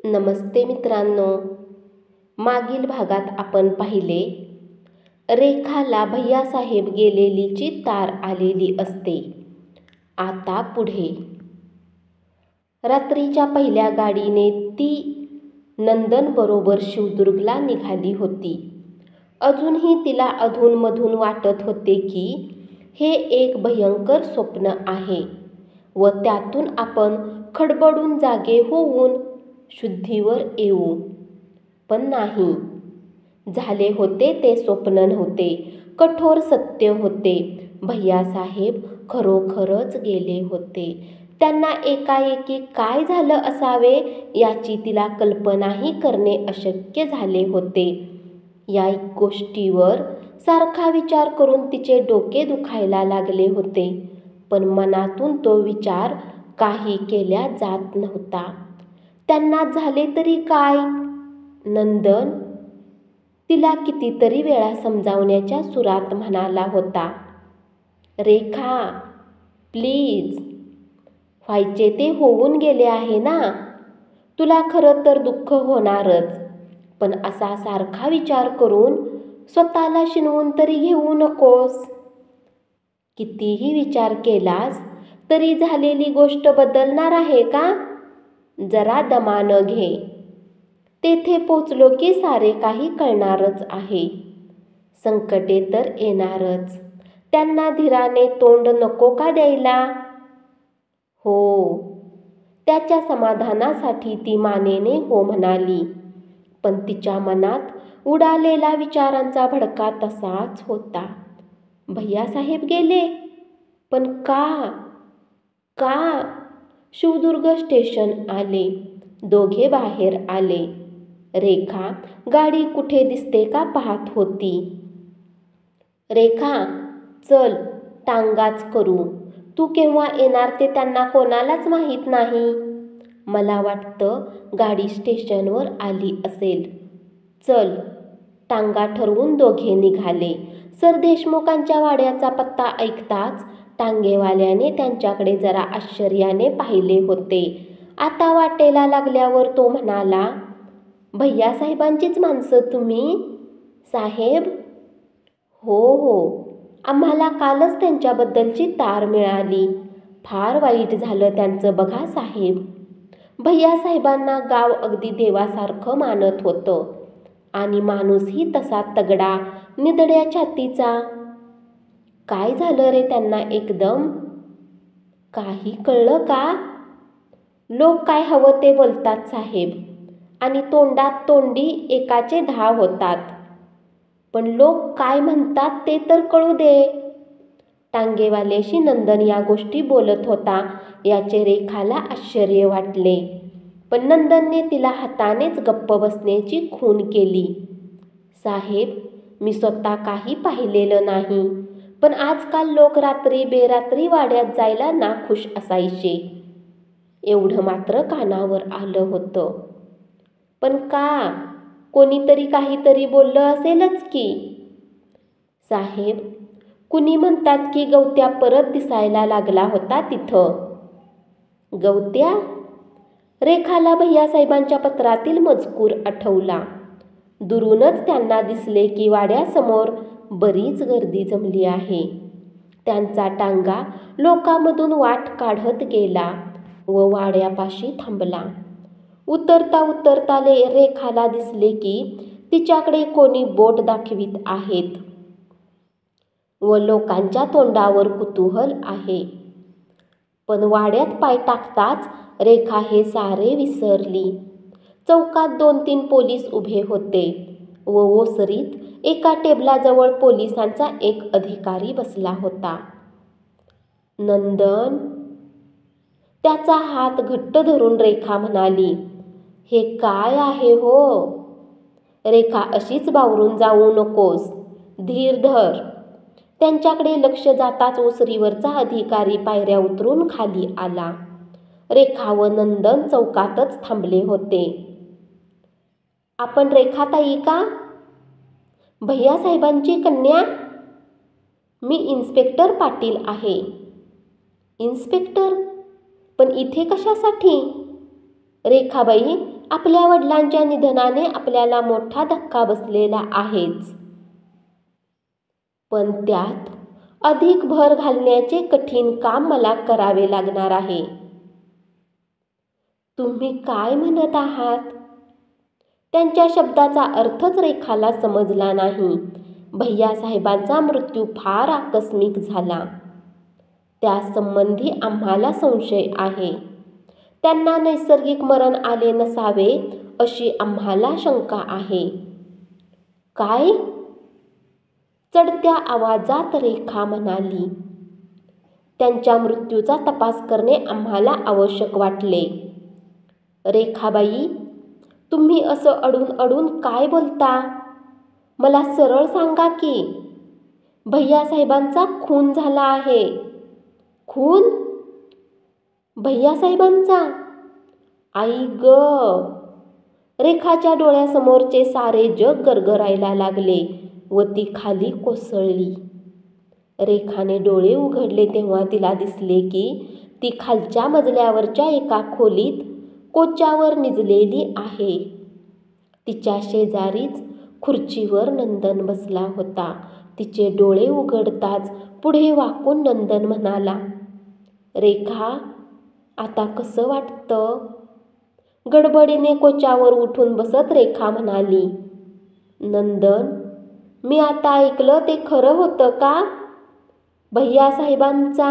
नमस्ते मित्रांनो. मागील भागात आपण पाहिले, रेखाला भैयासाहेब गेलेलीची तार आलेली असते. आता पुढे रात्रीच्या पहिल्या गाडीने ती नंदनबरोबर शिवदुर्गला निघाली होती. अजूनही तिला अधूनमधून वाटत होते की हे एक भयंकर स्वप्न आहे व त्यातून आपण खडबडून जागे होऊन शुद्धीवर येऊ. पण नाही, झाले होते ते स्वप्न नव्हते, कठोर सत्य होते. भैयासाहेब खरोखरच गेले होते. त्यांना एकाएकी काय झालं असावे याची तिला कल्पनाही करणे अशक्य झाले होते. या गोष्टीवर सारखा विचार करून तिचे डोके दुखायला लागले होते, पण मनातून तो विचार काही केल्या जात नव्हता. त्यांना झाले तरी काय? नंदन तिला कितीतरी वेळा समजावण्याच्या सुरात म्हणाला होता, रेखा प्लीज, व्हायचे ते होऊन गेले आहे ना. तुला खरं तर दुःख होणारच, पण असा सारखा विचार करून स्वतःला शिनवून तरी घेऊ नकोस. कितीही विचार केलास तरी झालेली गोष्ट बदलणार आहे का? जरा दमानं घे. तेथे पोचलो की सारे काही कळणारच आहे. संकटे तर येणारच, त्यांना धीराने तोंड नको का द्यायला? हो. त्याच्या समाधानासाठी ती मानेने हो म्हणाली, पण तिच्या मनात उडालेला विचारांचा भडका तसाच होता. भैयासाहेब गेले, पण का? का? शिवदुर्ग स्टेशन आले. दोघे बाहेर आले. रेखा गाडी कुठे दिसते का पाहत होती. रेखा चल, टांगाच करू. तू केव्हा येणार ते त्यांना कोणालाच माहीत नाही. मला वाटतं गाडी स्टेशनवर आली असेल. चल. टांगा ठरवून दोघे निघाले. सरदेशमुखांच्या वाड्याचा पत्ता ऐकताच टांगेवाल्याने त्यांच्याकडे जरा आश्चर्याने पाहिले होते. आता वाटेला लागल्यावर तो म्हणाला, भैयासाहेबांचीच माणसं तुम्ही? साहेब? हो हो, आम्हाला कालच त्यांच्याबद्दलची तार मिळाली. फार वाईट झालं त्यांचं बघा साहेब. भैयासाहेबांना गाव अगदी देवासारखं मानत होतं आणि माणूसही तसा तगडा, निधड्या छातीचा. काय झालं रे त्यांना एकदम? काही कळलं का? लोक काय हवं ते बोलतात साहेब, आणि तोंडात तोंडी एकाचे 10 होतात. पण लोक काय म्हणतात ते तर कळू दे. टांगेवाल्याशी नंदन या गोष्टी बोलत होता याचे रेखाला आश्चर्य वाटले, पण नंदनने तिला हातानेच गप्प बसण्याची खूण केली. साहेब, मी स्वतः काही पाहिलेलं नाही, पण आजकाल लोक रात्री बेरात्री वाड्यात जायला नाखुश असायचे. एवढं मात्र कानावर आलं होतं. पण का? कोणीतरी काहीतरी बोललं असेलच की. साहेब, कुणी म्हणतात की गवत्या परत दिसायला लागला होता तिथं. गवत्या? रेखाला भैयासाहेबांच्या पत्रातील मजकूर आठवला. दुरूनच त्यांना दिसले की वाड्यासमोर बरीच गर्दी जमली आहे. त्यांचा टांगा लोकांमधून वाट काढत गेला व वाड्यापाशी थांबला. उतरता उतरता रेखाला दिसले की तिच्याकडे कोणी बोट दाखवित आहेत व लोकांच्या तोंडावर कुतूहल आहे. पण वाड्यात पाय टाकताच रेखा हे सारे विसरली. चौकात 2-3 पोलीस उभे होते व ओसरीत एका टेबलाजवळ पोलिसांचा एक अधिकारी बसला होता. नंदन? त्याचा हात घट्ट धरून रेखा म्हणाली, हे काय आहे हो? रेखा, अशीच बावरून जाऊ नकोस, धीर धर. त्यांच्याकडे लक्ष जाताच ओसरीवरचा अधिकारी पायऱ्या उतरून खाली आला. रेखा व नंदन चौकातच थांबले होते. आपण रेखाताई का? भैयासाहेबांची कन्या? मी इन्स्पेक्टर पाटील आहे. इन्स्पेक्टर? पण इथे कशासाठी? रेखाबाई, आपल्या वडिलांच्या निधनाने आपल्याला मोठा धक्का बसलेला आहेच, पण त्यात अधिक भर घालण्याचे कठीण काम मला करावे लागणार आहे. तुम्ही काय म्हणत आहात? त्यांच्या शब्दाचा अर्थच रेखाला समजला नाही. भैयासाहेबांचा मृत्यू फार आकस्मिक झाला. त्यासंबंधी आम्हाला संशय आहे. त्यांना नैसर्गिक मरण आले नसावे अशी आम्हाला शंका आहे. काय? चढत्या आवाजात रेखा म्हणाली. त्यांच्या मृत्यूचा तपास करणे आम्हाला आवश्यक वाटले. रेखाबाई, तुम्ही असं अडून अडून काय बोलता? मला सरळ सांगा की. भैयासाहेबांचा खून झाला आहे. खून? भैयासाहेबांचा? आई ग! रेखाच्या डोळ्यासमोरचे सारे जग गरगरायला लागले व ती खाली कोसळली. रेखाने डोळे उघडले तेव्हा तिला दिसले की ती खालच्या मजल्यावरच्या एका खोलीत कोच्यावर निजलेली आहे. तिच्या शेजारीच खुर्चीवर नंदन बसला होता. तिचे डोळे उघडताच पुढे वाकून नंदन म्हणाला, रेखा, आता कसं वाटतं? गडबडीने कोच्यावर उठून बसत रेखा म्हणाली, नंदन, मी आता ऐकलं ते खरं होतं का? भैयासाहेबांचा?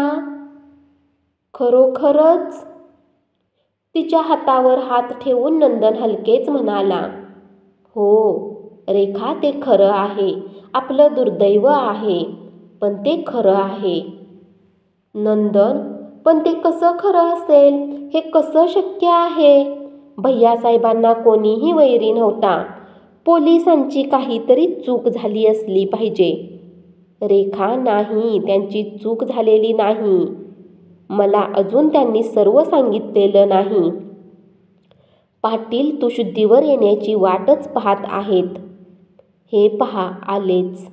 खरोखरच? तिच्या हातावर हात ठेवून नंदन हलकेच म्हणाला, हो रेखा, ते खरं आहे. आपलं दुर्दैव आहे, पण ते खरं आहे. नंदन, पण ते कसं खरं असेल? हे कसं शक्य आहे? भैयासाहेबांना कोणीही वैरी नव्हता. पोलिसांची काहीतरी चूक झाली असली पाहिजे. रेखा, नाही, त्यांची चूक झालेली नाही. मला अजून त्यांनी सर्व सांगितलेलं नाही. पाटील तुशुद्धीवर येण्याची वाटच पाहत आहेत. हे पहा, आलेच.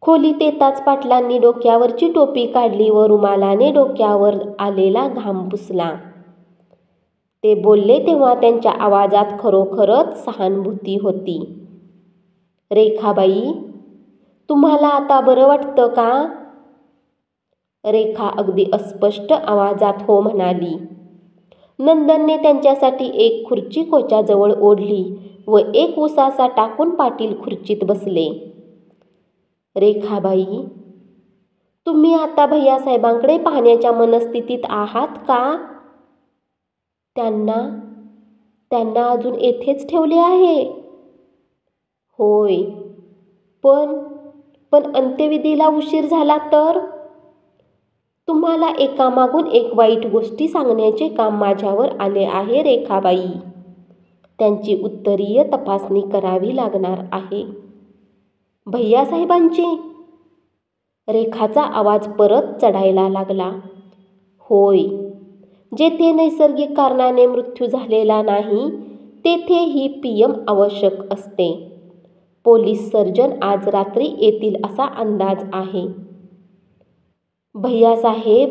खोलीत येताच पाटलांनी डोक्यावरची टोपी काढली व रुमालाने डोक्यावर आलेला घाम पुसला. ते बोलले तेव्हा त्यांच्या आवाजात खरोखरच सहानुभूती होती. रेखाबाई, तुम्हाला आता बरं वाटतं का? रेखा अगदी अस्पष्ट आवाजात हो म्हणाली. नंदनने त्यांच्यासाठी एक खुर्ची कोच्याजवळ ओढली व एक उसासा टाकून पाटील खुर्चीत बसले. रेखाबाई, तुम्ही आता भैयासाहेबांकडे पाहण्याच्या मनस्थितीत आहात का? त्यांना अजून येथेच ठेवले आहे? होय, पण अंत्यविधीला उशीर झाला तर? तुम्हाला एकामागून एक वाईट गोष्टी सांगण्याचे काम माझ्यावर आले आहे रेखाबाई. त्यांची उत्तरीय तपासणी करावी लागणार आहे. भैयासाहेबांची? रेखाचा आवाज परत चढायला लागला. होय, जेथे नैसर्गिक कारणाने मृत्यू झालेला नाही तेथे ही PM आवश्यक असते. पोलीस सर्जन आज रात्री येतील असा अंदाज आहे. भैयासाहेब,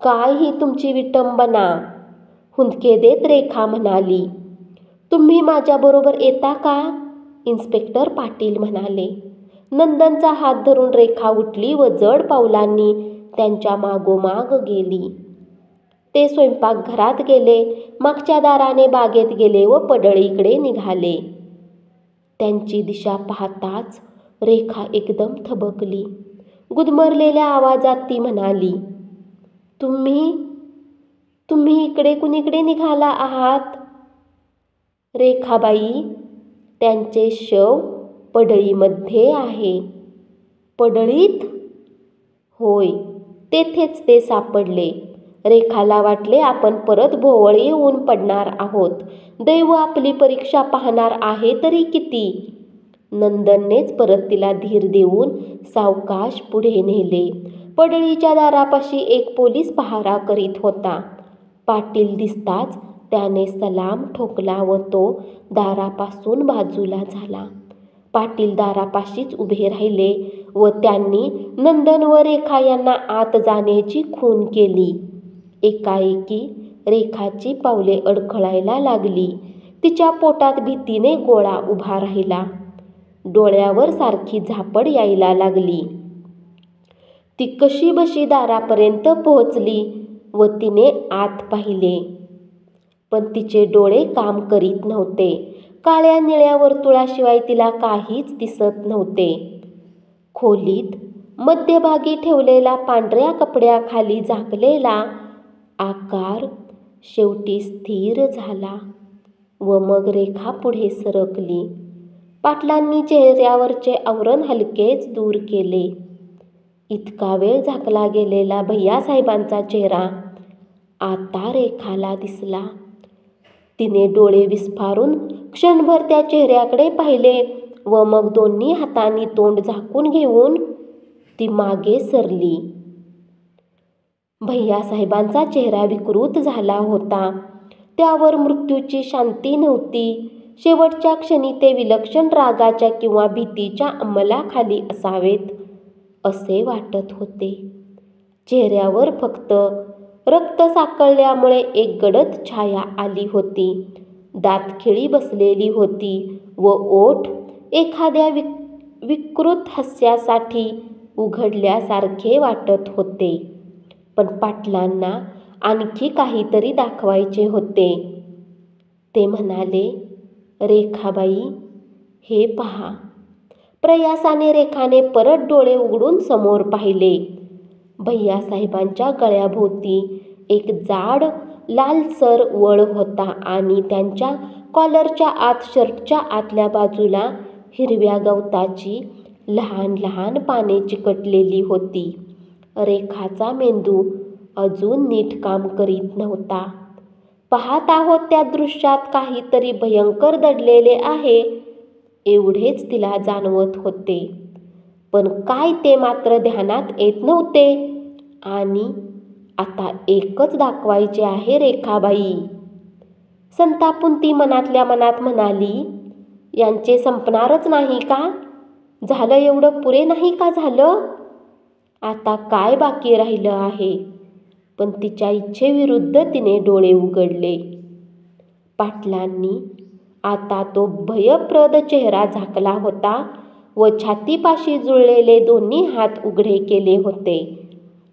काय ही तुमची विटंबना? हुंदके देत रेखा म्हणाली. तुम्ही माझ्याबरोबर येता का? इन्स्पेक्टर पाटील म्हणाले. नंदनचा हात धरून रेखा उठली व जड पावलांनी त्यांच्या मागोमाग गेली. ते स्वयंपाकघरात गेले, मागच्या दाराने बागेत गेले व पडळीकडे निघाले. त्यांची दिशा पाहताच रेखा एकदम थबकली. गुदमरलेल्या आवाजात ती म्हणाली, तुम्ही इकडे कुणीकडे निघाला आहात? रेखाबाई, त्यांचे शव पडळीमध्ये आहे. पडळीत? होय, तेथेच ते सापडले. रेखाला वाटले आपण परत भोवळ येऊन पडणार आहोत. दैव आपली परीक्षा पाहणार आहे तरी किती. नंदननेच परत तिला धीर देऊन सावकाश पुढे नेले. पडळीच्या दारापाशी एक पोलीस पहारा करीत होता. पाटील दिसताच त्याने सलाम ठोकला व तो दारापासून बाजूला झाला. पाटील दारापाशीच उभे राहिले व त्यांनी नंदन व रेखा यांना आत जाण्याची खूण केली. एकाएकी रेखाची पावले अडखळायला लागली. तिच्या पोटात भीतीने गोळा उभा राहिला. डोळ्यावर सारखी झापड यायला लागली. ती कशीबशी दारापर्यंत पोहोचली व तिने आत पाहिले. पण तिचे डोळे काम करीत नव्हते. काळ्या निळ्या वर्तुळाशिवाय तिला काहीच दिसत नव्हते. खोलीत मध्यभागी ठेवलेला पांढऱ्या कपड्याखाली झाकलेला आकार शेवटी स्थिर झाला व मग रेखा पुढे सरकली. पाटलांनी चेहऱ्यावरचे आवरण हलकेच दूर केले. इतका वेळ झाकला गेलेला भैयासाहेबांचा चेहरा आता रेखाला दिसला. तिने डोळे विस्फारून क्षणभर त्या चेहऱ्याकडे पाहिले व मग दोन्ही हातांनी तोंड झाकून घेऊन ती मागे सरली. भैयासाहेबांचा चेहरा विकृत झाला होता. त्यावर मृत्यूची शांती नव्हती. शेवटच्या क्षणी ते विलक्षण रागाच्या किंवा भीतीच्या अंमलाखाली असावेत असे वाटत होते. चेहऱ्यावर फक्त रक्त साकळल्यामुळे एक गडद छाया आली होती. दातखिळी बसलेली होती व ओठ एखाद्या विकृत हास्यासाठी उघडल्यासारखे वाटत होते. पण पाटलांना आणखी काहीतरी दाखवायचे होते. ते म्हणाले, रेखाबाई, हे पहा. प्रयासाने रेखाने परत डोळे उघडून समोर पाहिले. भैयासाहेबांच्या गळ्याभोवती एक जाड लालसर वळ होता आणि त्यांच्या कॉलरच्या आत शर्टच्या आतल्या बाजूला हिरव्या गवताची लहान लहान पाने चिकटलेली होती. रेखाचा मेंदू अजून नीट काम करीत नव्हता. पाहत आहोत त्या दृश्यात काहीतरी भयंकर दडलेले आहे एवढेच तिला जाणवत होते. पण काय ते मात्र ध्यानात येत नव्हते. आणि आता एकच दाखवायचे आहे रेखाबाई. संतापून ती मनातल्या मनात म्हणाली, यांचे संपणारच नाही का? झालं एवढं पुरे नाही का झालं? आता काय बाकी राहिलं आहे? पण तिच्या इच्छेविरुद्ध तिने डोळे उघडले. पाटलांनी आता तो भयप्रद चेहरा झाकला होता व छातीपाशी जुळलेले दोन्ही हात उघडे केले होते.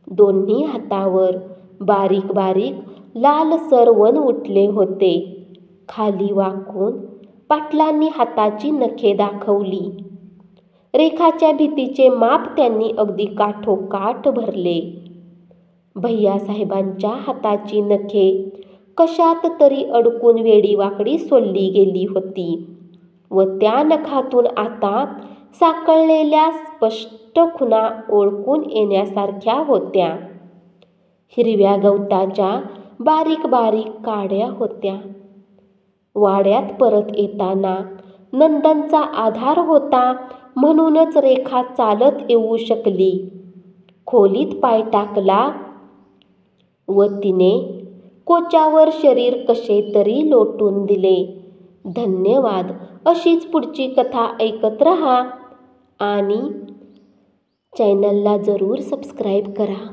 दोन्ही हातावर बारीक बारीक लालसर वण उठले होते. खाली वाकून पाटलांनी हाताची नखे दाखवली. रेखाच्या भीतीचे माप त्यांनी अगदी काठोकाठ भरले. भैयासाहेबांच्या हाताची नखे कशात तरी अडकून वेडीवाकडी सोलली गेली होती व त्या नखातून आता साकळलेल्या स्पष्ट खुणा ओळखून येण्यासारख्या होत्या. हिरव्या गवताच्या बारीक बारीक काड्या होत्या. वाड्यात परत येताना नंदनचा आधार होता म्हणूनच रेखा चालत येऊ शकली. खोलीत पाय टाकला व तिने कोच्यावर शरीर कसे तरी लोटून दिले. धन्यवाद. अशीच पुढची कथा ऐकत रहा आणि चॅनलला जरूर सबस्क्राईब करा.